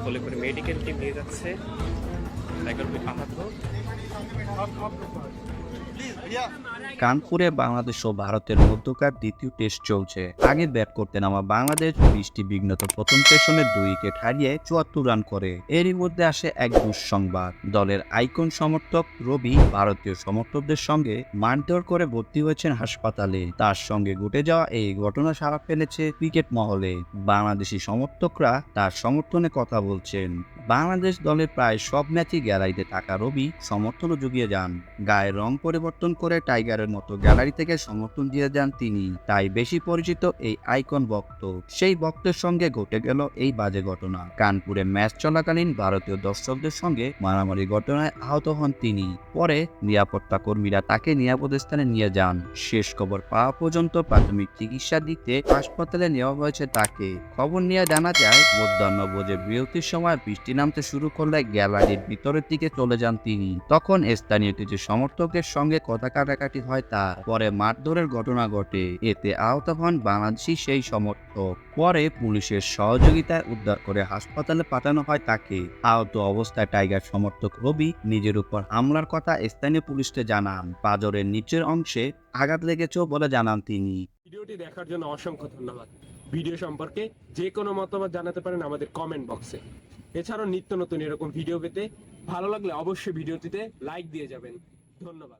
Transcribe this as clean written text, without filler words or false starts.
বলে করে medical team নিয়ে যাচ্ছে টাইগার আহত। কানপুরে বাংলাদেশ ও ভারতের মধ্যকার দ্বিতীয় টেস্ট চলছে। আগে ব্যাট করতে নামা বাংলাদেশ বৃষ্টি বিঘ্নত প্রথম সেশনে 2 উইকেট হারিয়ে 74 রান করে। এরই মধ্যে আসে এক দুঃসংবাদ। দলের আইকন সমর্থক রবি ভারতীয় সমর্থকদের সঙ্গে মারধর করে ভর্তি হয়েছেন হাসপাতালে। তার সঙ্গে ঘটে যাওয়া এই ঘটনা সাড়া ফেলেছে ক্রিকেট মহলে। বাংলাদেশি সমর্থকরা তার সমর্থনে কথা বলছেন। বাংলাদেশ দলের প্রায় সব ম্যাচই গ্যালারিতে থাকা রবি সমর্থনও জুগিয়ে যান। গায়ের রং পরিবর্তন করে টাইগারের মতো গ্যালারি থেকে সমর্থন দিয়ে যান তিনি। তাই বেশি পরিচিত এই আইকন ভক্ত। সেই ভক্তের সঙ্গে ঘটে গেল এই বাজে ঘটনা। কানপুরে ম্যাচ চলাকালীন ভারতীয় দর্শকদের সঙ্গে মারামারি ঘটনায় আহত হন তিনি। পরে নিরাপত্তা কর্মীরা তাকে নিরাপদ স্থানে নিয়ে যান। শেষ খবর পাওয়া পর্যন্ত প্রাথমিক চিকিৎসা দিতে হাসপাতালে নেওয়া হয়েছে তাকে। খবর নিয়ে জানা যায় মধ্যাহ্নভোজের বিরতির সময় বৃষ্টি নামতে শুরু করলে গ্যালারির ভিতরের দিকে চলে যান তিনি। তখন স্থানীয় কিছু সমর্থকদের সঙ্গে কথা কাটাকাটি হয় তার। পরে মারধরের ঘটনা ঘটে। এতে আহত হন বাংলাদেশি সেই সমর্থক। পরে পুলিশের সহযোগিতায় উদ্ধার করে হাসপাতালে পাঠানো হয় তাকে। আহত অবস্থায় টাইগার সমর্থক রবি নিজের উপর হামলার কথা স্থানীয় পুলিশকে জানান। পাঁজরের নিচের অংশে আঘাত লেগেছেও বলে জানান তিনি। ভিডিওটি দেখার জন্য অসংখ্য ধন্যবাদ। ভিডিও সম্পর্কে যে কোনো মতামত জানাতে পারেন আমাদের কমেন্ট বক্সে। এছাড়াও নিত্য নতুন এরকম ভিডিও পেতে ভালো লাগলে অবশ্যই ভিডিওটিতে লাইক দিয়ে যাবেন। ধন্যবাদ।